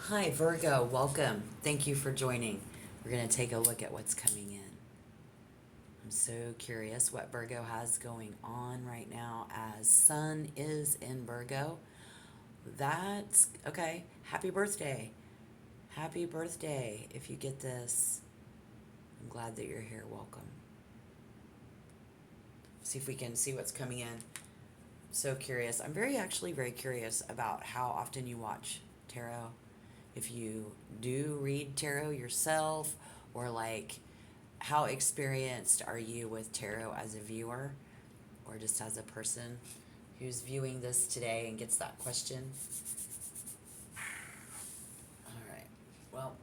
Hi, Virgo. Welcome. Thank you for joining. We're going to take a look at what's coming in. I'm so curious what Virgo has going on right now as Sun is in Virgo. That's okay. Happy birthday. Happy birthday if you get this. I'm glad that you're here. Welcome. See if we can see what's coming in. So curious. I'm very curious about how often you watch tarot. If you do read tarot yourself, or like how experienced are you with tarot as a viewer or just as a person who's viewing this today and gets that question. All right, well,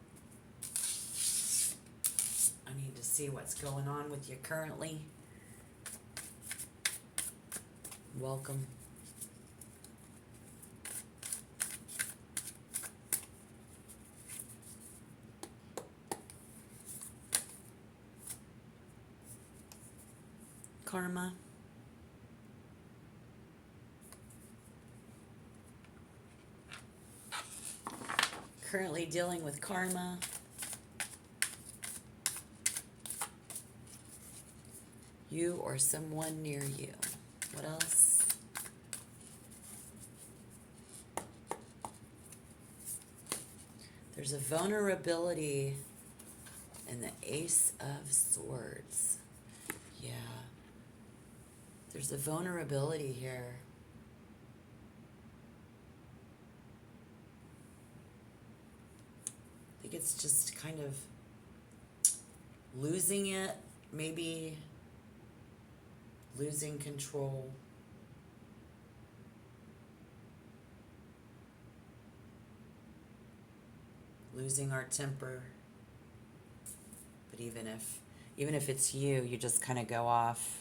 I need to see what's going on with you currently. Welcome. Karma. Currently dealing with karma. You or someone near you. What else? There's a vulnerability in the Ace of Swords. Yeah. There's a vulnerability here. I think it's just kind of losing it, maybe losing control. Losing our temper. But even if it's you, you just kind of go off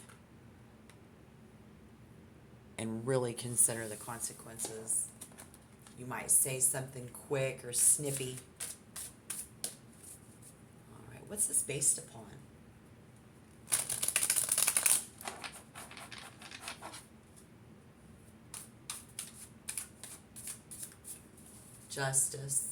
and really consider the consequences. You might say something quick or snippy. All right, what's this based upon? Justice.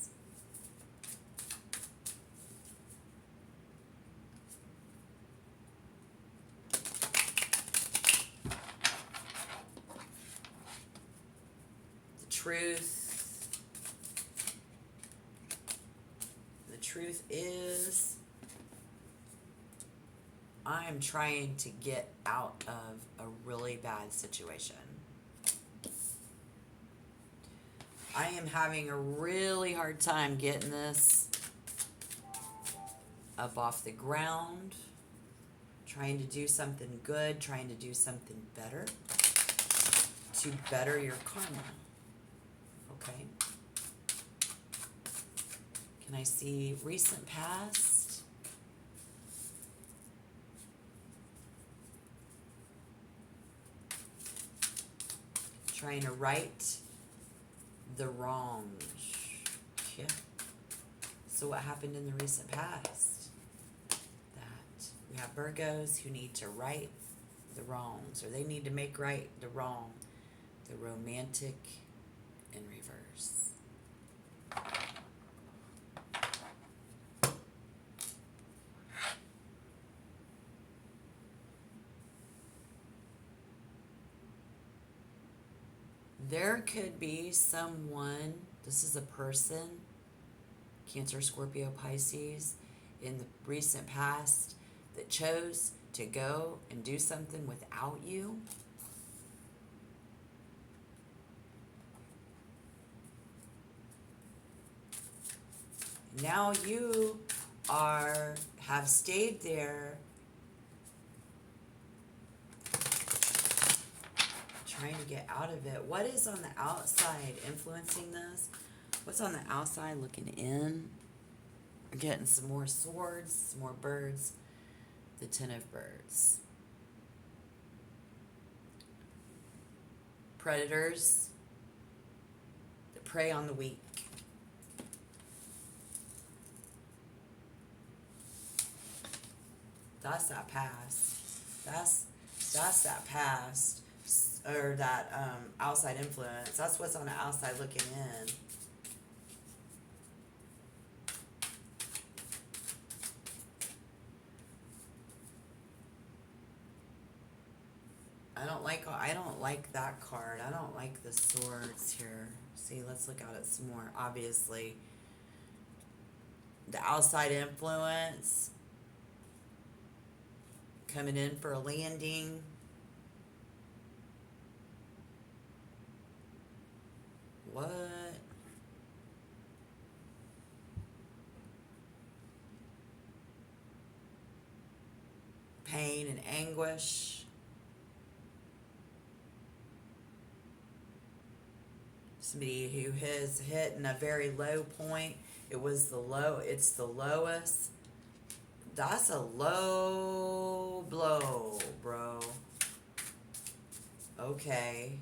The truth. The truth is, I'm trying to get out of a really bad situation. I am having a really hard time getting this up off the ground, trying to do something good, trying to do something better to better your karma. Okay. Can I see recent past? Trying to right the wrongs. Yeah. So what happened in the recent past? That we have Virgos who need to right the wrongs, or they need to make right the wrong. The romantic in reverse. There could be someone, this is a person, Cancer, Scorpio, Pisces, in the recent past that chose to go and do something without you. Now you have stayed there trying to get out of it. What is on the outside influencing this? What's on the outside looking in? We're getting some more swords, some more birds. The Ten of Birds. Predators that prey on the weak. That's that past. That's that past, or that outside influence. That's what's on the outside looking in. I don't like that card. I don't like the swords here. See, let's look at it some more. Obviously, the outside influence coming in for a landing. What? Pain and anguish. Somebody who has hit in a very low point. It's the lowest. That's a low blow, bro. Okay.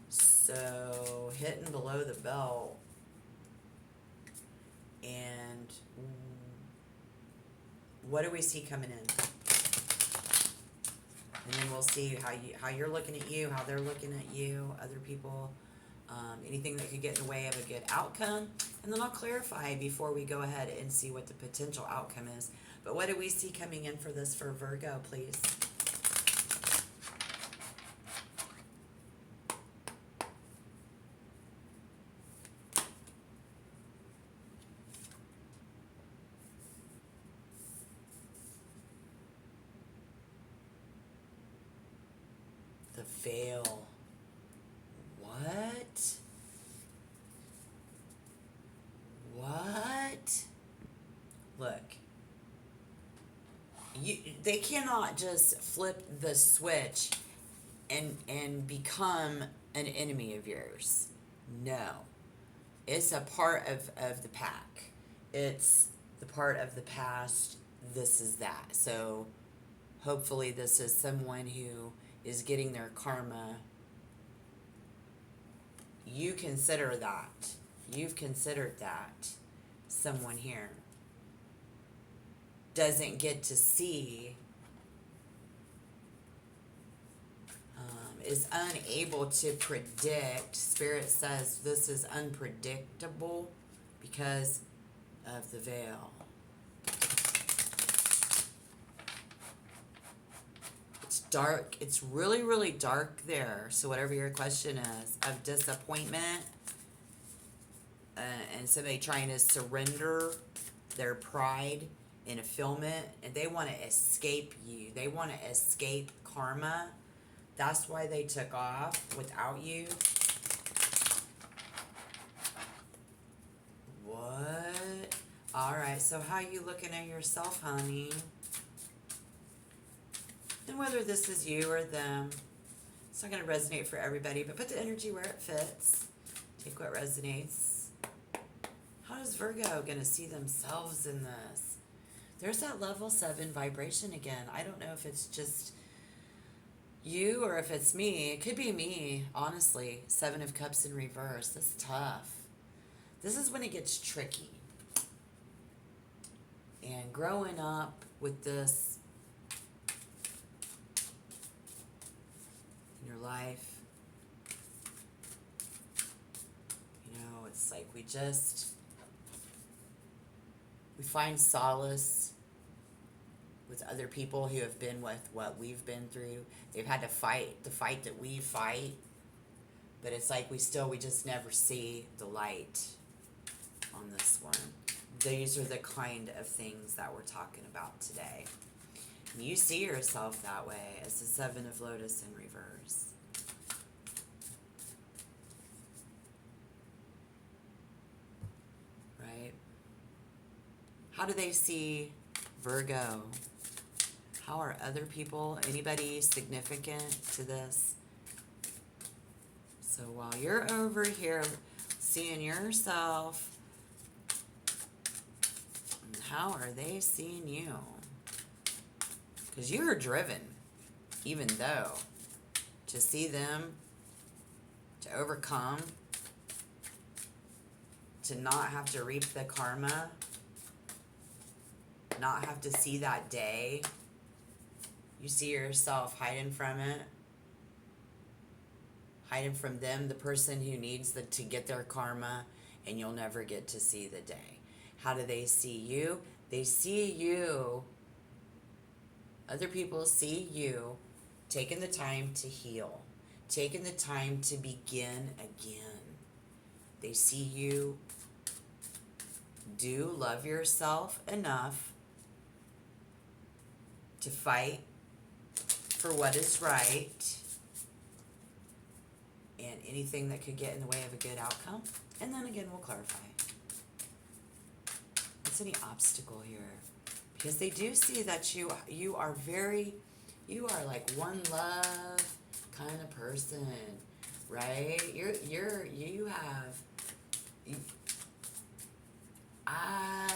So, hitting below the belt. And what do we see coming in? And then we'll see how you're looking at you, how they're looking at you, other people, anything that could get in the way of a good outcome. And then I'll clarify before we go ahead and see what the potential outcome is. But what do we see coming in for this for Virgo, please? The veil. What? What? Look. They cannot just flip the switch and become an enemy of yours. No. It's a part of the pack. It's the part of the past. This is that. So hopefully this is someone who is getting their karma. You consider that. You've considered that. Someone here doesn't get to see, is unable to predict. Spirit says this is unpredictable because of the veil. It's dark. It's really, really dark there. So whatever your question is, of disappointment, and somebody trying to surrender their pride and fulfillment, and they want to escape you. They want to escape karma. That's why they took off without you. What? All right, so how you looking at yourself, honey? And whether this is you or them, it's not going to resonate for everybody, but put the energy where it fits. Take what resonates. How is Virgo going to see themselves in this? There's that level 7 vibration again. I don't know if it's just you or if it's me. It could be me, honestly. 7 of Cups in reverse. This is tough. This is when it gets tricky. And growing up with this in your life, you know, it's like we find solace with other people who have been with what we've been through. They've had to fight the fight that we fight, but it's like we just never see the light on this one. These are the kind of things that we're talking about today. And you see yourself that way as the 7 of Lotus in reverse. Right? How do they see Virgo? How are other people, anybody significant to this? So while you're over here seeing yourself, how are they seeing you? Because you're driven, even though, to see them, to overcome, to not have to reap the karma, not have to see that day. You see yourself hiding from it, hiding from them, the person who needs to get their karma, and you'll never get to see the day. How do they see you? They see you. Other people see you taking the time to heal, taking the time to begin again. They see you do love yourself enough to fight for what is right and anything that could get in the way of a good outcome. And then again, we'll clarify. What's any obstacle here? Because they do see that you are like one love kind of person, right?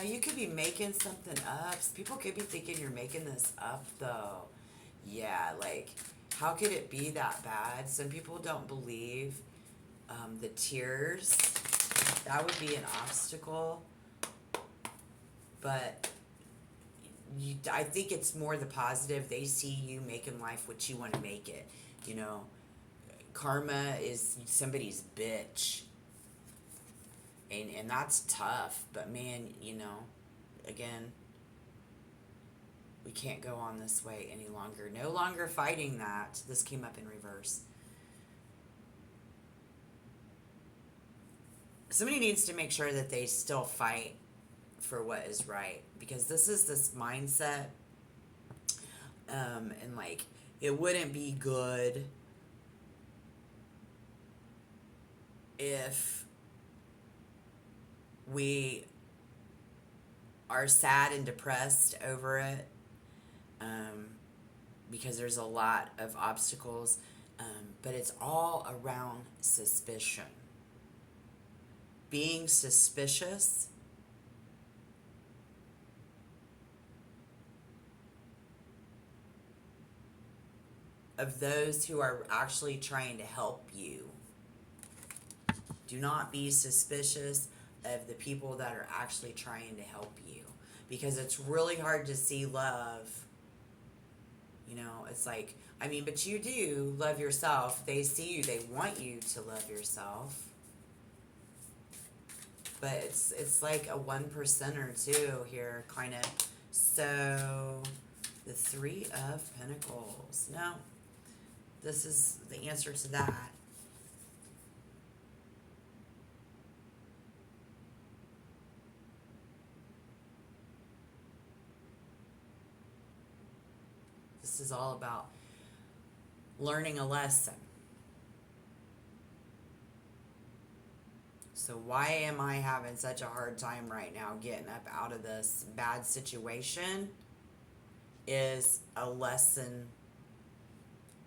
You could be making something up. People could be thinking you're making this up, though. Yeah, like, how could it be that bad? Some people don't believe the tears. That would be an obstacle. But I think it's more the positive. They see you making life what you want to make it. You know, karma is somebody's bitch. And that's tough. But man, you know, again, we can't go on this way any longer. No longer fighting that. This came up in reverse. Somebody needs to make sure that they still fight for what is right, because this is this mindset, and like, it wouldn't be good if we are sad and depressed over it, because there's a lot of obstacles, but it's all around suspicion. Being suspicious of those who are actually trying to help you. Do not be suspicious of the people that are actually trying to help you, because it's really hard to see love. You know, it's like, I mean, but you do love yourself. They see you, they want you to love yourself. But it's like a 1% or 2 here, kind of. So, the 3 of Pentacles. No, this is the answer to that. This is all about learning a lesson. So why am I having such a hard time right now getting up out of this bad situation is a lesson.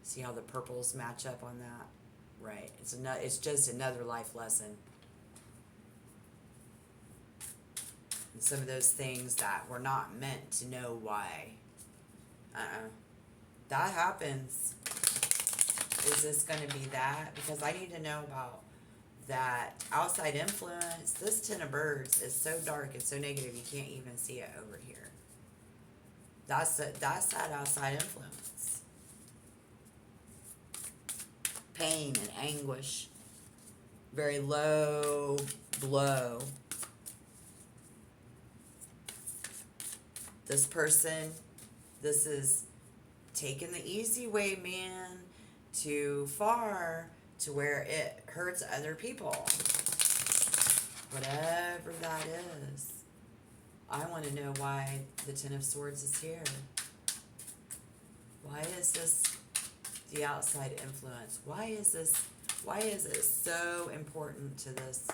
See how the purples match up on that? Right. It's just another life lesson. And some of those things that we're not meant to know why. That happens. Is this going to be that? Because I need to know about that outside influence. This 10 of birds is so dark and so negative you can't even see it over here. That's that outside influence. Pain and anguish. Very low blow. This person, this is taking the easy way, man, too far to where it hurts other people. Whatever that is. I want to know why the 10 of Swords is here. Why is this the outside influence? Why is it so important to this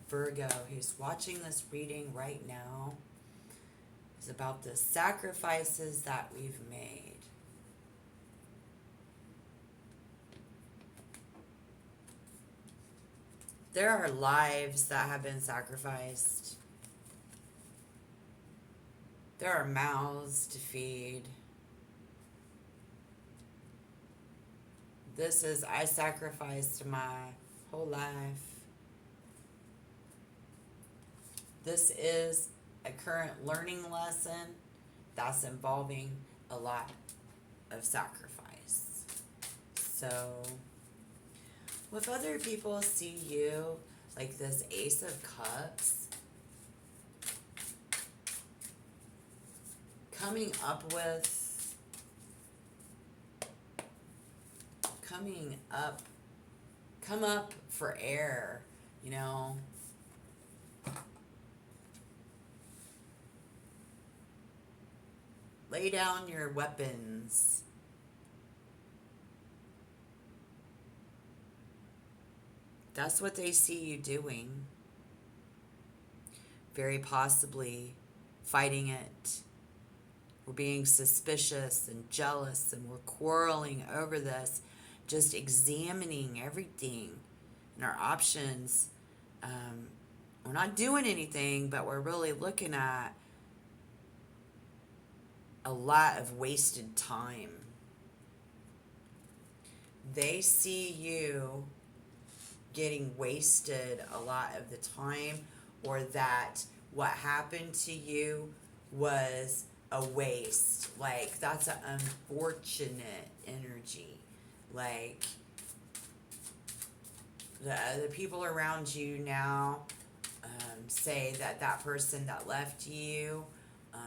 Virgo who's watching this reading right now? It's about the sacrifices that we've made. There are lives that have been sacrificed. There are mouths to feed. This is, I sacrificed my whole life. This is a current learning lesson that's involving a lot of sacrifice. So, if other people see you like this Ace of Cups, coming up with coming up, come up for air, you know. Lay down your weapons. That's what they see you doing. Very possibly fighting it. We're being suspicious and jealous, and we're quarreling over this, just examining everything and our options. We're not doing anything, but we're really looking at a lot of wasted time. They see you getting wasted a lot of the time, or that what happened to you was a waste. Like, that's an unfortunate energy. Like, the people around you now say that that person that left you,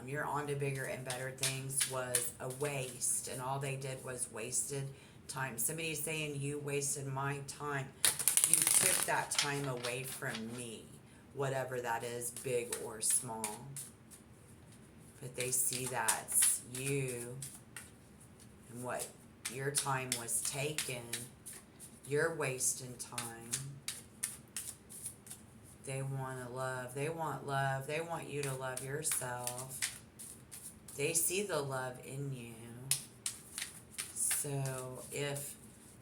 you're on to bigger and better things, was a waste, and all they did was wasted time. Somebody's saying, you wasted my time. You took that time away from me, whatever that is, big or small. But they see that's you, and what your time was taken. You're wasting time. They want to love. They want love. They want you to love yourself. They see the love in you. So if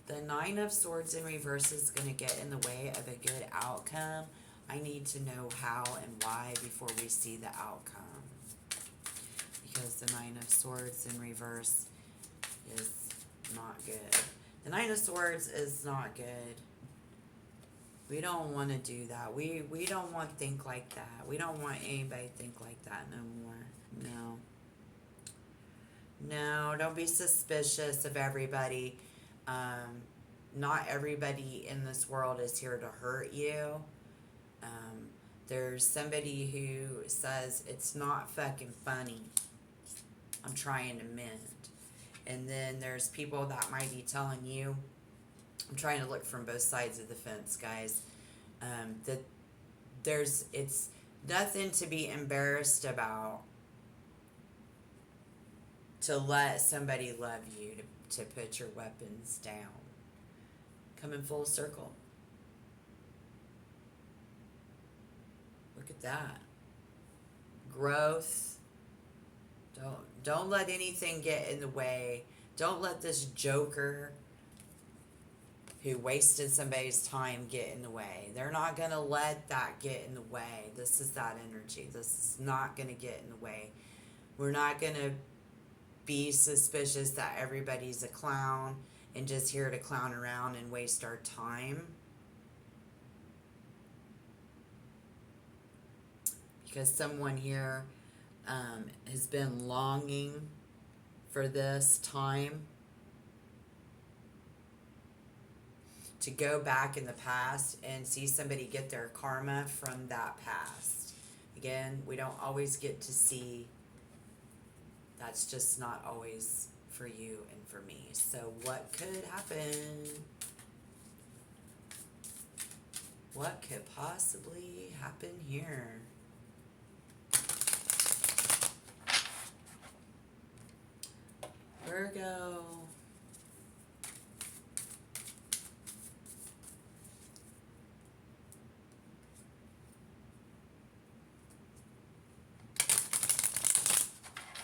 the Nine of Swords in reverse is going to get in the way of a good outcome, I need to know how and why before we see the outcome. Because the Nine of Swords in reverse is not good. The Nine of Swords is not good. We don't want to do that. We don't want to think like that. We don't want anybody to think like that no more. No. No, don't be suspicious of everybody. Not everybody in this world is here to hurt you. There's somebody who says, it's not fucking funny. I'm trying to mend. And then there's people that might be telling you, I'm trying to look from both sides of the fence, guys, that it's nothing to be embarrassed about to let somebody love you, to put your weapons down. Coming full circle. Look at that. Growth. Don't let anything get in the way. Don't let this joker who wasted somebody's time get in the way. They're not going to let that get in the way. This is that energy. This is not going to get in the way. We're not going to be suspicious that everybody's a clown and just here to clown around and waste our time. Because someone here has been longing for this time to go back in the past and see somebody get their karma from that past. Again, we don't always get to see. That's just not always for you and for me. So what could happen? What could possibly happen here? Virgo.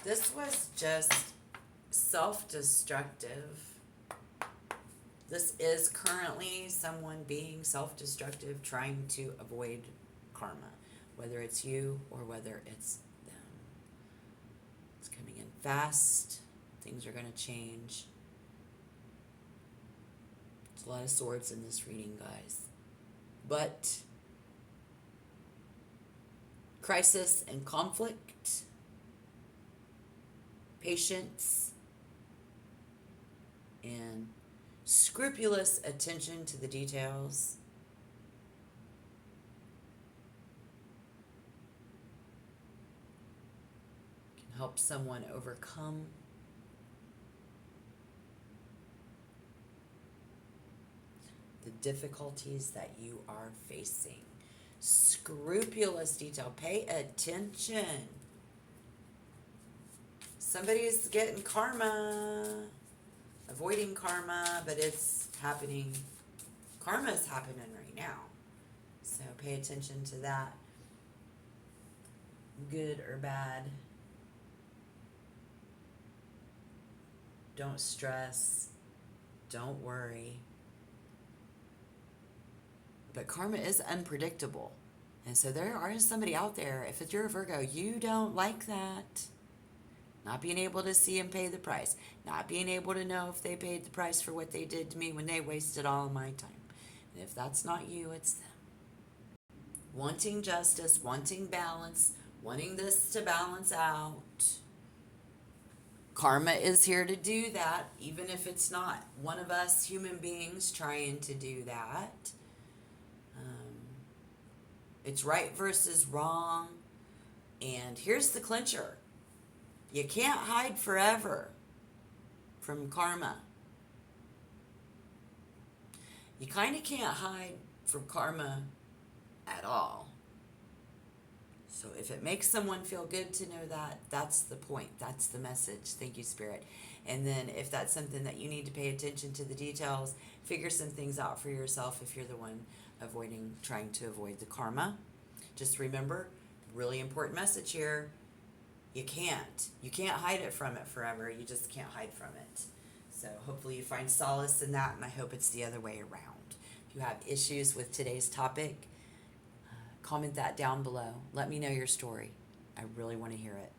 This was just self-destructive. This is currently someone being self-destructive, trying to avoid karma, whether it's you or whether it's them. It's coming in fast. Things are going to change. There's a lot of swords in this reading, guys. But crisis and conflict, patience, and scrupulous attention to the details can help someone overcome difficulties that you are facing. Scrupulous detail. Pay attention. Somebody's getting karma, avoiding karma, but it's happening. Karma is happening right now. So pay attention to that. Good or bad. Don't stress. Don't worry. But karma is unpredictable. And so there is somebody out there, if you're a Virgo, you don't like that. Not being able to see and pay the price. Not being able to know if they paid the price for what they did to me when they wasted all of my time. And if that's not you, it's them. Wanting justice, wanting balance, wanting this to balance out. Karma is here to do that, even if it's not one of us human beings trying to do that. It's right versus wrong. And here's the clincher. You can't hide forever from karma. You kind of can't hide from karma at all. So if it makes someone feel good to know that, that's the point. That's the message. Thank you, Spirit. And then if that's something that you need to pay attention to the details, figure some things out for yourself if you're the one trying to avoid the karma. Just remember, really important message here. You can't hide it from it forever. You just can't hide from it. So hopefully you find solace in that, and I hope it's the other way around. If you have issues with today's topic, comment that down below. Let me know your story. I really want to hear it.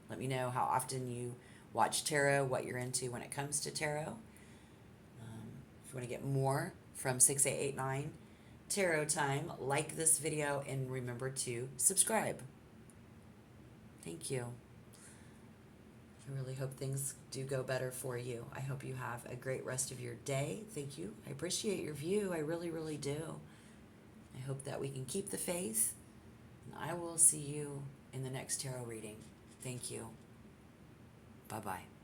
Let me know how often you watch tarot, what you're into when it comes to tarot. If you want to get more from 6889 Tarot Time, like this video and remember to subscribe. Thank you. I really hope things do go better for you. I hope you have a great rest of your day. Thank you. I appreciate your view. I really, really do. I hope that we can keep the faith. And I will see you in the next tarot reading. Thank you. Bye-bye.